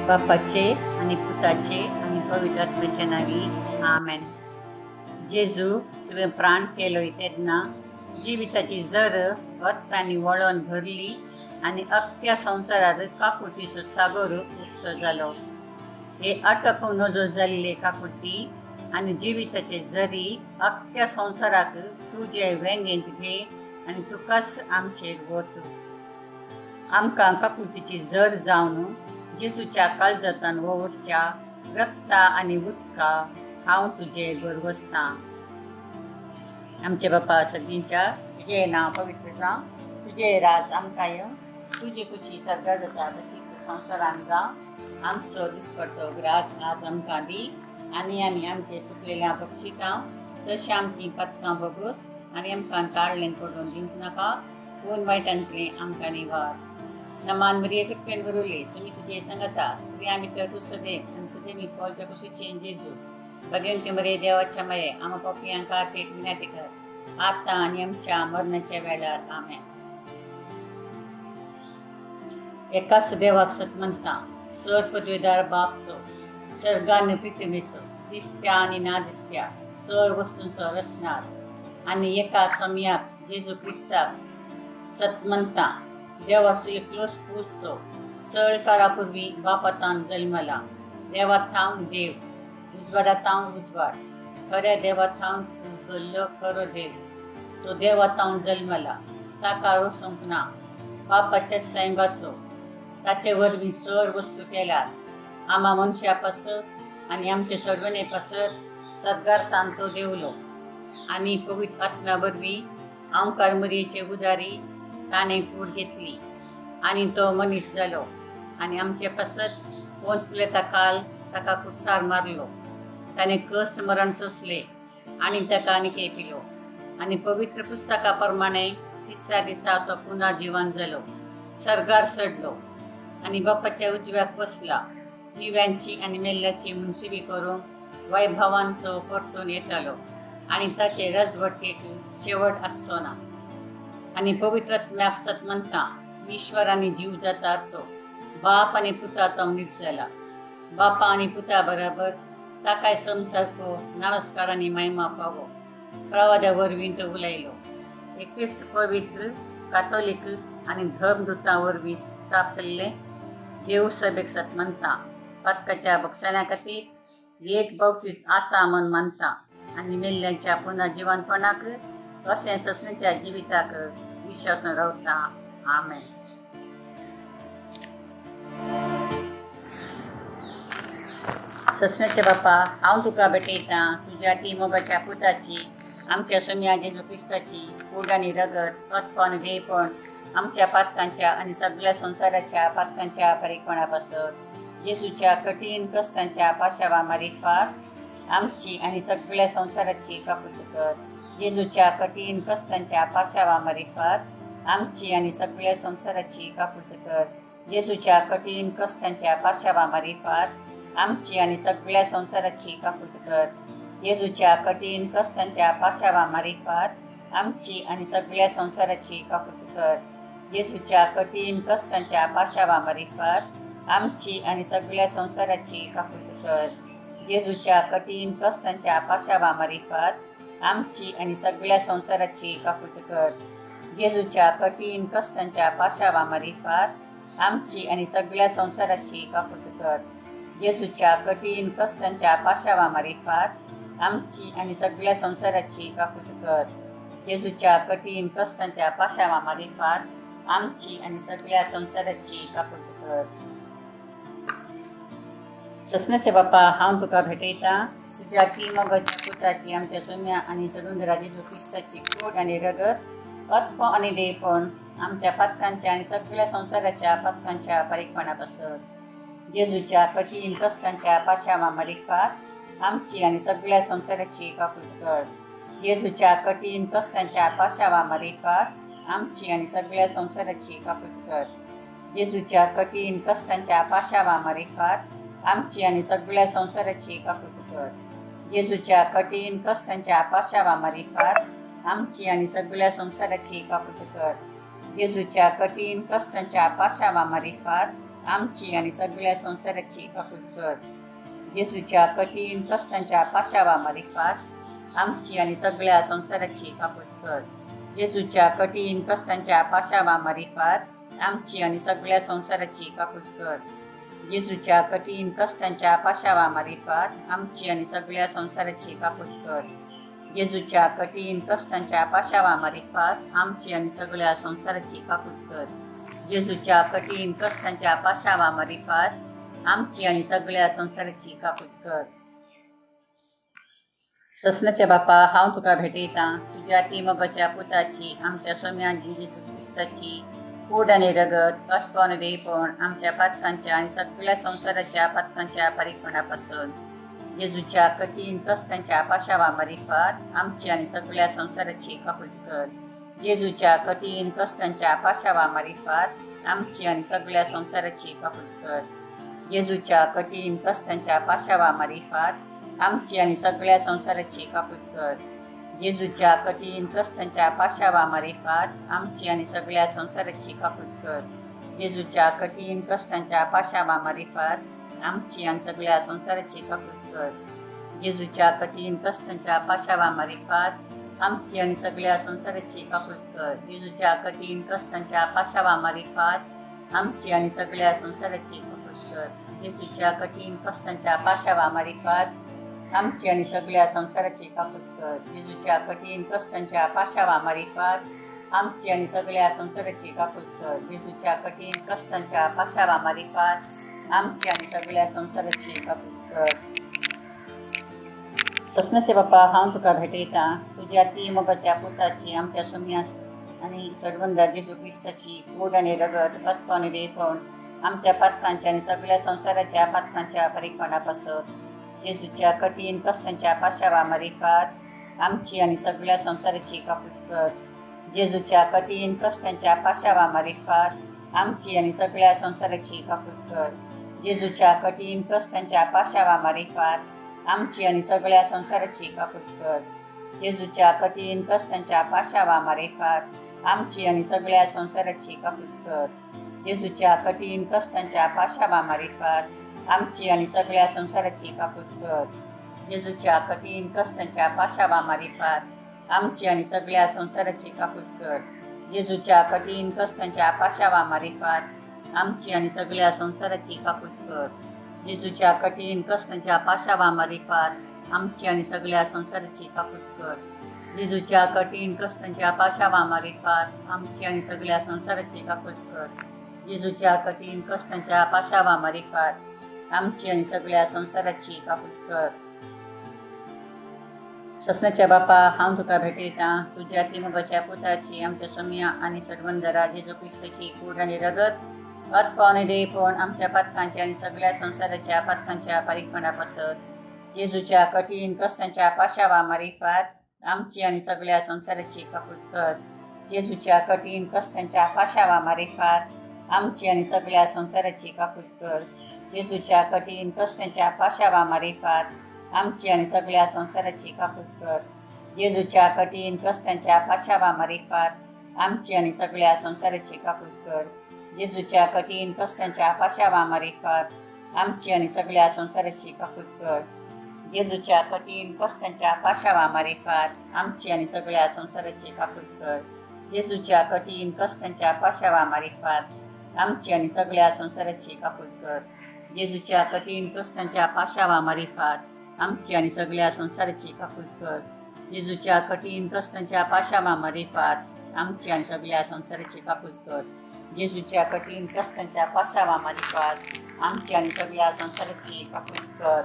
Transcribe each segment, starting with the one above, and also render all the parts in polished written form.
बापाचे आणि पुताचे आणि पवित्र आत्म्याच्या नावी आमेन. जेजू तुवें प्राण केलोय तेन्ना जिविताची झर वतांनी वळोन भरली आनी अख्ख्या संवसारार काकुळटीचो सागर उक्त जालो. हे अटकूंक नजो जाल्ले काकुळटी आनी जिविताचे झरी अख्ख्या संवसाराक तुजे वेंगेंत घे आनी तुकाच आमचेर वत. आमकां काकुळटीची झर जावन जेजूच्या काळजांतान वोवरच्या रक्ता आनी उदका हांव तुजे भरवसतां. आमचे बापा सगळींच्या तुजें नांव पवित्र जावं, तुजें राज आमकां येवं, तुजी खुशी सगळ्या जाता तशी संवसारान जावं. आमचो दिसपडटो ग्रास आज आमकां दी आनी आमी आमचे सुकलेल्या बक्षितां तशें आमची पातकां भोगोस आनी आमकां ताळ्ळें पडून दिवंक नाका, पूण वायटांतलें आमकां निवार. नमान मरिये कृपेन भरवले सुमी तुजे संगता स्त्रियां भितर तूं सदैव आनी सदैवी फळाच्या कुशीचें जेजू. भगवंती मरे देवाच्या मये आम पापियांक खातीर विनंती कर, आतां आनी आमच्या मरणाच्या वेळार आमेन. एकाच देवाक सत म्हणटा, सर पदवेदार बाप तो, सर्गान पृथ्वीसो दिसत्या आनी ना दिसत्या सर वस्तूंचो रचणार आनी एका स्वामियाक जेजू क्रिस्ताक सत म्हणटा, देवाचो एकलोच पूत तो, सळ काळा पूर्वी बापातान जल्मला. देवात थांव देव, उजवाडात थांव उजवाड, खऱ्या देवात थांव उजबल्लो खरो देव. तो देवात थांव जल्मला, ताका रोसूंक ना, बापाच्या सैंगासो ताचे वरवीं सर वस्तू केल्यात. आमा मनशा पासत आनी आमचे सोडवणे पासत सद्गारतान तो देवलो आनी पवित्र आत्म्या वरवीं ओंकार मरयेचे उदारी ताणें कूड घेतली आनी तो मनीस जालो आनी आमचे पासत पोंच पिलेता काल ताका कुसार मारलो. ताणें कश्ट मरण सोंसले आनी ताका आनीक पिलो आनी पवित्र पुस्तका प्रमाणे तिसऱ्या दिसा तो पुन्हा जिवन जालो, सर्गार चडलो आनी बापाच्या उजव्याक बसला. जिव्यांची आनी मेल्ल्याची मुनसिबी करूंक वैभवान तो परतून येतालो आनी ताचे राजवटीक शेवट आसचो ना. आनी पवित्र आत्म्याक सत म्हणटा, ईश्वर आनी जीव जाता तो, बाप आनी पुता तो नीत जाला. बापा आनी पुता बराबर ताकाय समसारको नमस्कार आनी महिमा फावो. प्रवाद्या वरवीं तो उलयलो. एकच पवित्र कातोलीक आनी धर्मदुतां वरवीं स्थापिल्ले देव सभेक सत म्हणटा, पातकाच्या भक्षणा खातीर एक भौतीक आसा म्हूण मानता आनी मेल्ल्यांच्या पुन्हा जिवनपणाक अशें ससणेच्या जिविताक विश्वासून रावता. आमेन. ससण्याचे बापा, हांव तुका भेटयतां तुज्या ती मोगाच्या पुताची, आमच्या सोम्या जेजू क्रिस्ताची कूड आनी रगत अत्प आनी देयपण आमच्या पातकांच्या आनी सगळ्या संवसाराच्या पातकांच्या बारीकपणा पासत जेजूच्या कठीण कश्टांच्या पाशावा मारिफात आमची आनी सगळ्या संवसाराची काकुळट कर. जेजूच्या कठीण कश्टांच्या पाशावा मारिफात आमची आनी सगळ्या संवसाराची काकुळट कर. जेजूच्या कठीण कश्टांच्या पाशावा मारिफात आमची आनी सगळ्या संवसाराची काकुळट कर. जेजूच्या कठीण कश्टांच्या पाशावा मारिफात आमची आनी सगळ्या संवसाराची काकुळट कर. जेजूच्या कठीण कश्टांच्या पाशावा मारिफात आमची आनी सगळ्या संवसाराची काकुळट कर. जेजूच्या कठीण कश्टांच्या पाशावा मारिफात आमची आनी सगळ्या संवसाराची काकुळट कर. जेजूच्या कठीण कश्टांच्या पाशावा मारिफात आमची आनी सगळ्या संवसाराची काकुळट कर. जेजूच्या कठीण कश्टांच्या पाशावा मारिफात आमची आनी सगळ्या संवसाराची काकुळट कर. जेजूच्या कठीण कश्टांच्या पाशावा मारिफात आमची आनी सगळ्या संवसाराची काकुळट कर. ससण्याचे बापा, हांव तुका भेटयतां तुज्या ती मोगाच्या पुताची, आमच्या सोम्या आनी सरुंदरा जेजू क्रिस्ताची कूड आनी रगत अत्प आनी देयपण आमच्या पातकांच्या आनी सगळ्या संवसाराच्या पातकांच्या बारीकपणा पासत जेजूच्या कठीण कश्टांच्या पाशावा मारिफात आमची आनी सगळ्या संवसाराची काकुळट कर. जेजूच्या कठीण कश्टांच्या पाशावा मारिफात आमची आनी सगळ्या संवसाराची काकुळट कर. जेजूच्या कठीण कश्टांच्या पाशावा मारिफात आमची आनी सगळ्या संवसाराची काकुळट कर. जेजूच्या कठीण कश्टांच्या पाशावा मारिफात आमची आनी सगळ्या संवसाराची काकुळट कर. जेजूच्या कठीण कश्टांच्या पाशावा मारिफात आमची आणि सगळ्या संसाराची काकूट कर. जेजूच्या कठीण कष्टांच्या पाशावामार्फत आमची आणि सगळ्या संसाराची काकूट कर. जेजूच्या कठीण कष्टांच्या पाशावामार्फत आमची आणि सगळ्या संसाराची काकूट कर. जेजूच्या कठीण कष्टांच्या पाशावामार्फत आमची आणि सगळ्या संसाराची काकूट कर. जेजूच्या कठीण कष्टांच्या पाशावामार्फत आमची आणि सगळ्या संसाराची काकूट कर. जेजूच्या कठीण कष्टांच्या पाशावामार्फत आमची आणि सगळ्या संसाराची काकूट कर. ससनाच्या बापा, हांव तुका भेटयता तुझ्या तिमोबाच्या पुताची, आमच्या सोम्या जेजू क्रिस्ताची कूड आणि रगत अतपण देयपण आमच्या पातकांच्या आणि सगळ्या संसाराच्या पातकांच्या परीक्षणापासून. जेजूच्या कठीण कष्टांच्या पाशावामार्फत आमची आणि सगळ्या संसाराची काकूट कर. जेजूच्या कठीण कष्टांच्या पाशावामार्फत आमची आणि सगळ्या संसाराची काकूट कर. जेजूच्या कठीण कष्टांच्या पाशावामार्फत आमची आणि सगळ्या संसाराची काकूट कर. जेजूच्या कठीण कष्टांच्या पाशावामार्फत आमची आणि सगळ्या संसाराची काकूट कर. जेजूच्या कठीण कष्टांच्या पाशावामार्फत आमची आणि सगळ्या संसाराची काकूट कर. जेजूच्या कठीण कष्टांच्या पाशावामार्फत आमची आणि सगळ्या संसाराची काकूट कर. जेजूच्या कठीण कष्टांच्या पाशावामार्फत आमची आणि सगळ्या संसाराची काकूट कर. जेजूच्या कठीण कष्टांच्या पाशावामार्फत आमची आणि सगळ्या संसाराची काकूट कर. जेजूच्या कठीण कष्टांच्या पाशावामार्फत आमची आणि सगळ्या संसाराची काकूट कर. जेजूच्या कठीण कष्टांच्या पाशावामार्फत आमची आणि सगळ्या संसाराची काकूट कर. ससनाचे बापा, हांव तुका भेटयता तुझ्या तिमोबाच्या पुताची, आमच्या सोम्यास आणि सडवंदा जेजू क्रिस्ताची कूड आणि रगत अतपण देयपण आमच्या पातकांच्या आणि सगळ्या संसाराच्या पातकांच्या परीक्षणापासून. जेजूच्या कठीण कष्टांच्या पाशावामार्फत आमची आणि सगळ्या संसाराची काकूट कर. जेजूच्या कठीण कष्टांच्या पाशावामार्फत आमची आणि सगळ्या संसाराची काकूट कर. जेजूच्या कठीण कष्टांच्या पाशावामार्फत आमची आणि सगळ्या संसाराची काकूट कर. जेजूच्या कठीण कष्टांच्या पाशावामार्फत आमची आणि सगळ्या संसाराची काकूट कर. जेजूच्या कठीण कष्टांच्या पाशावामार्फत आमची आणि सगळ्या संसाराची काकूट कर. जेजूच्या कठीण कष्टांच्या पाशावामार्फत आमची आणि सगळ्या संसाराची काकूट कर. जेजूच्या कठीण कष्टांच्या पाशावामार्फत आमची आणि सगळ्या संसाराची काकूट कर. जेजूच्या कठीण कष्टांच्या पाशावामार्फत आमची आणि सगळ्या संसाराची काकूट कर. जेजूच्या कठीण कष्टांच्या पाशावामार्फत आमची आणि सगळ्या संसाराची काकूट कर. जेजूच्या कठीण कष्टांच्या पाशावामार्फत आमची आणि सगळ्या संसाराची काकूट कर. ससनाच्या बापा, हांव तुका भेटयता तुझ्या तिमोबाच्या पुताची, आमच्या सोम्या आणि सडवंदरा जेजू क्रिस्ताची कूड आणि रगत अतपण देयपण आमच्या पातकांच्या आणि सगळ्या संसाराच्या पातकांच्या परीक्षणापासून. जेजूच्या कठीण कष्टांच्या पाशावामार्फत आमची आणि सगळ्या संसाराची काकूट कर. जेजूच्या कठीण कष्टांच्या पाशावामार्फत आमची आणि सगळ्या संसाराची काकूट कर. जेजूच्या कठीण कष्टांच्या पाशावामार्फत आमची आणि सगळ्या संसाराची काकूट कर. जेजूच्या कठीण कष्टांच्या पाशावामार्फत आमची आणि सगळ्या संसाराची काकूट कर. जेजूच्या कठीण कष्टांच्या पाशावामार्फत आमची आणि सगळ्या संसाराची काकूट कर. जेजूच्या कठीण कष्टांच्या पाशावामार्फत आमची आणि सगळ्या संसाराची काकूट कर. जेजूच्या कठीण कष्टांच्या पाशावामार्फत आमची आणि सगळ्या संसाराची काकूट कर. जेजूच्या कठीण कष्टांच्या पाशावामार्फत आमची आणि सगळ्या संसाराची काकूट कर. जेजूच्या कठीण कष्टांच्या पाशावामार्फत आमची आणि सगळ्या संसाराची काकूट कर. जेजूच्या कठीण कष्टांच्या पाशावामार्फत आमची आणि सगळ्या संसाराची काकूट कर.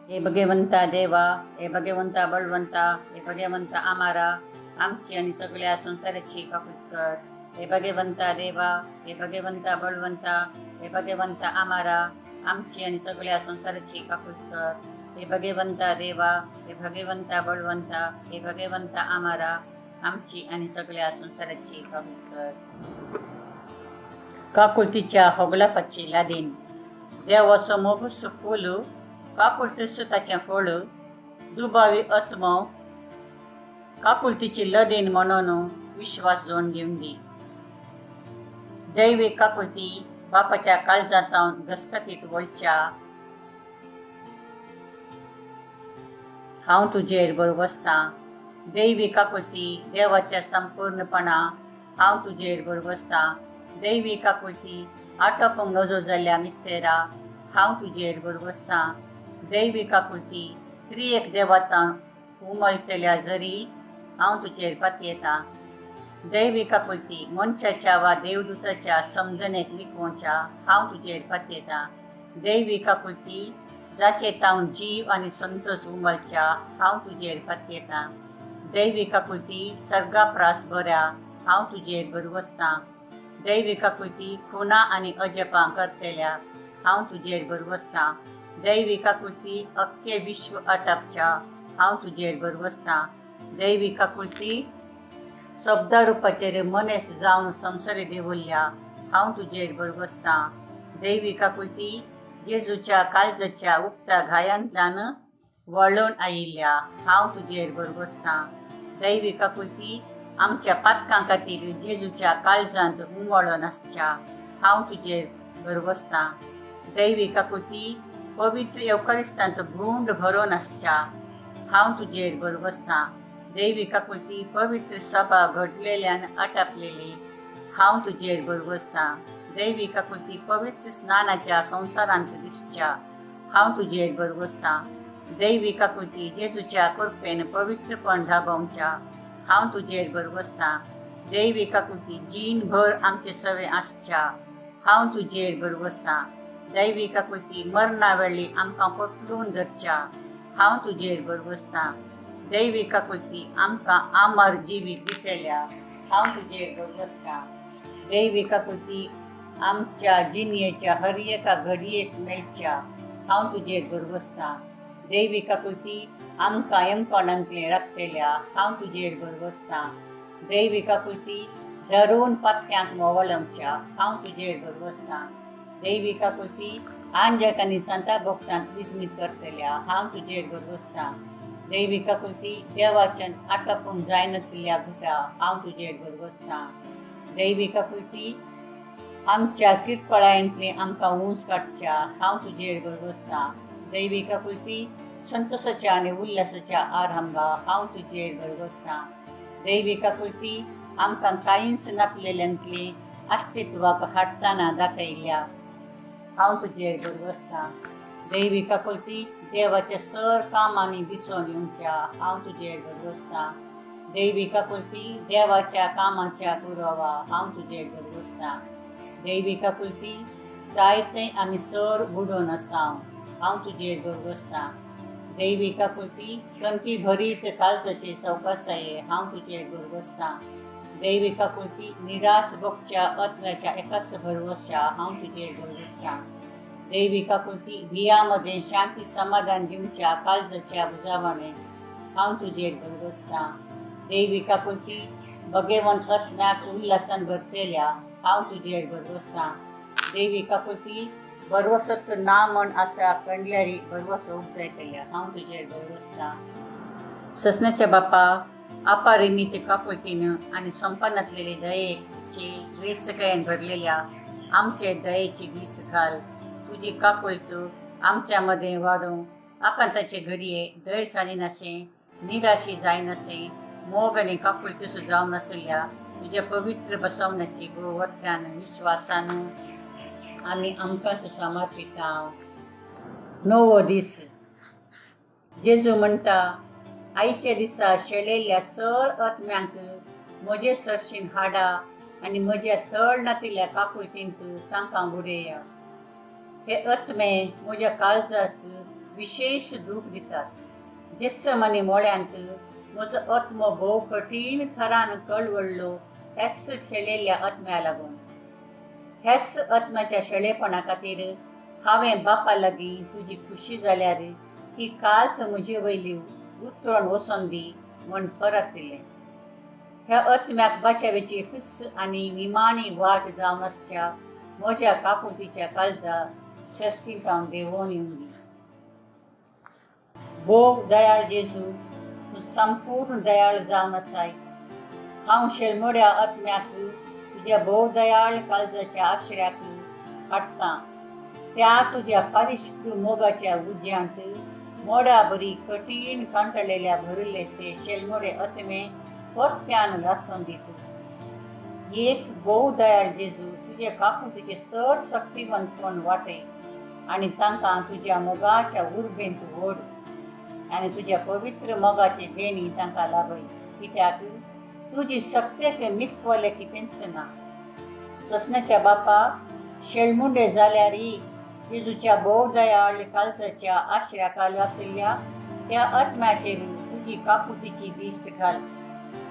हे भगवंता देवा, हे भगवंता बळवंता, हे भगवंता आम्हारा आमची आणि सगळ्या संसाराची काकूट कर. हे भगवंता देवा, हे भगवंता बळवंता, हे भगवंता आम्हारा आमची आणि सगळ्या संसाराची काकूट कर. हे भगवंता देवा, हे भगवंता बळवंता, हे भगवंता आम्हारा आमची आणि सगळ्या संसाराची काकूट कर. काकुळतीच्या होगलापाची लादीन देवाचो मोगूस फूल काकुळतीस ताचें फळ दुबावी आत्मो काकुळतीची लदीन म्हणून विश्वास जोडून घेवन दी. दैवी काकुळती बापाच्या काळजांत घसकतीत वळच्या हांव तुजेर बरोबर आसतां. दैवी काकुळती देवाच्या संपूर्णपणा हांव तुजेर बरोबर आसतां. दैवी काकुळती आटोपूंक नजो जाल्ल्या मिस्तेरा हांव तुजेर बरोबर आसतां. दैवी काकुळती त्रिएक देवातान उमळटल्या जरी हांव तुजेर पातयेतां. दैवी काकुळती मनशाच्या वा देवदूताच्या समजणेक लिखोवच्या हांव तुजेर पातयेतां. दैवी काकुळती जाचे तावन जीव आनी संतोश उमळच्या हांव तुजेर पातयेतां. दैवी काकुळती सर्गाप्रास बऱ्या हांव तुजेर बरोबर आसतां. दैवी काकुळती खुनां आनी अजपां करतल्या हांव तुजेर बरोबर आसतां. दैवी काकुळती अख्खे विश्व आटापच्या हांव तुजेर बरोबर आसतां. दैवी काकुळती शब्दारुपाचेर मनीस जावन संवसारी देवल्ल्या हांव तुजेर बरोबर आसतां. दैवी काकुळती जेजूच्या काळजाच्या उक्त्या घायांतल्यान वळून आयिल्ल्या हांव तुजेर बरोबर आसतां. दैवी काकुळती आमच्या पातकां खातीर जेजूच्या काळजांत उमळून आसच्या हांव तुजेर बरोबर आसतां. दैवी काकुळती पवित्र येवकारिस्तांत गुंड भरून आसच्या हांव तुजेर बरोबर आसतां. दैवी काकुळती पवित्र सभा घडलेल्यान आटापलेली हांव तुजेर बरोबर आसतां. दैवी काकुळती पवित्र स्नानाच्या संवसारांत दिसच्या हांव तुजेर बरोबर आसतां. दैवी काकुळती जेजूच्या कृपेन पवित्रपण दाबोवच्या हांव तुजेर बरोबर आसतां. दैवी काकुळती जीणभर आमचे सवे आसच्या हांव तुजेर बरोबर आसतां. दैवी काकुळती मरणा वेळी आमकां पटलून धरच्या हांव तुजेर बरोबर आसतां. दैवी काकुळती आमकां आमर जिवीत दितल्या हांव तुजेर बरोबर आसतां. दैवी काकुळती आमच्या जिणयेच्या हर एका घडयेक मेळच्या हांव तुजेर बरोबर आसतां. दैवी काकुळती आमकां येमकोणांतले राखतल्या हांव तुजेर बरोबर आसतां. दैवी काकुळती धरून पातक्यांक मोवळमच्या हांव तुजेर बरोबर आसतां. दैवी काकुळती आंजक आनी संता भक्तांक विस्मीत करतल्या हांव तुजेर बरोबर आसतां. दैवी काकुळती देवाच्यान आटोपूंक जायनातल्या घुटा हांव तुजेर बरोबर आसतां. दैवी काकुळती आमच्या किरकोळायेंतले आमकां ऊंच काडच्या हांव तुजेर बरोबर आसतां. दैवी काकुळती संतोशाच्या आनी उल्हासाच्या आरंभा हांव तुजेर बरोबर आसतां. दैवी काकुळती आमकां कांयच नासलेल्यांतले अस्तित्वाक हाडटना दाखयल्या हांव तुजेर बरोबर आसतां. दैवी काकुळती देवाच्या सर कामांनी दिसून येवच्या हांव तुजेर बरोबर आसतां. दैवी काकुळती देवाच्या कामाच्या पुरावा हांव तुजेर बरोबर आसतां. दैवी काकुळती जायते आमी सर बुडोवन आसां हांव तुजेर बरोबर आसतां. दैवी काकुळती कणकी भरीत काळजाचे सवकासाये हांव तुजेर बरोबर आसतां. दैवी काकुळती निराश भोगच्या आत्म्याच्या एकाच भरवशा हांव तुजेर बरोबर आसतां. दैवी काकुळती भिया मदें शांती समाधान दिवच्या काळजाच्या बुजावणे हांव तुजेर बरोबर आसतां. दैवी काकुळती भगवंत आत्म्याक उल्हासान भरतल्या हांव तुजेर बरोबर आसतां. दैवी काकुळती भरवसोत ना म्हण आसा कंडल्यारी भरवसो उपजायतल्या हांव तुजेर बरोबर आसतां. ससण्याच्या बापा अपारिमित काकुळतीन आनी संपन्नातलेली दयेची वेसकायेन भरलेल्या आमचे दयेची दीस घाल. तुजी काकुळत आमच्या मदें वाडूं आकांताचे घडये दैरसाणी नाशें निराशी जायनाशें मोग आनी काकुळतीस जावन आसल्या तुज्या पवित्र बसवण्याची गुणवत्तान विश्वासान आमी आमकांच समर्पिता. नवो दीस जेजू म्हणटा आयच्या दिसा शेळिल्ल्या सर आत्म्यांक म्हजे सरशीन हाडा आनी म्हज्या तळनातल्या काकुळतींत तांकां बुडया. हे आत्मे म्हज्या काळजाक विशेश दूख दितात. जेत्समानी मोळ्यांत म्हजो आत्मो भोव कठीण थरान कळवळ्ळो हेस खेळिल्ल्या आत्म्या लागून. हेस आत्म्याच्या शेळेपणा खातीर हांवें बापा लागीं तुजी खुशी जाल्यार ही काल्स म्हजे वयली उतरोवन वचोन दी म्हूण परत दिलें. ह्या आत्म्याक बाचावेची हिस्स आनी निमाणी वाट जावन आसच्या म्हज्या काकुळतीच्या काळजा शस्तीकावन देंवोवन येवन दी. भोव दयाळ जेजू तूं संपूर्ण दयाळ जावन आसाय. हांव शेळमोड्या आत्म्याक तुझ्या बहुदयाळ काळजाच्या आश्रयाक हाडटा. त्या तुझ्या परिष्कृत मोगाच्या उज्यांत मोडाबरी कठीण कंटाळलेल्या भरले ते शेलमोडे आत्मे परत्यान लासून दितो. एक बहुदयाळ जेजू तुझे काकुतीचे चड शक्तिवंतपण वाटे आणि तांकां तुझ्या मोगाच्या उर्बेंत ओड आणि तुझ्या पवित्र मोगाचे देणी तांकां लाभय. कित्याक तुझी सत्याक मिटवले की तेंच ना. ससनाच्या बापा शेळमुंडे जाल्यारय जेजूच्या बहुदयाळ काळजाच्या आश्रयाखाल आशिल्ल्या त्या आत्म्याचेर तुझी काकुतीची दिश्ट घाल.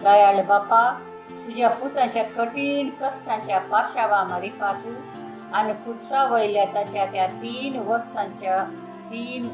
दयाळ बापा तुझ्या पुतांच्या कठीण कश्टांच्या पार्श्वा मारिफात आणि खुर्सा वयल्या ताच्या त्या 3 वर्सांच्या 3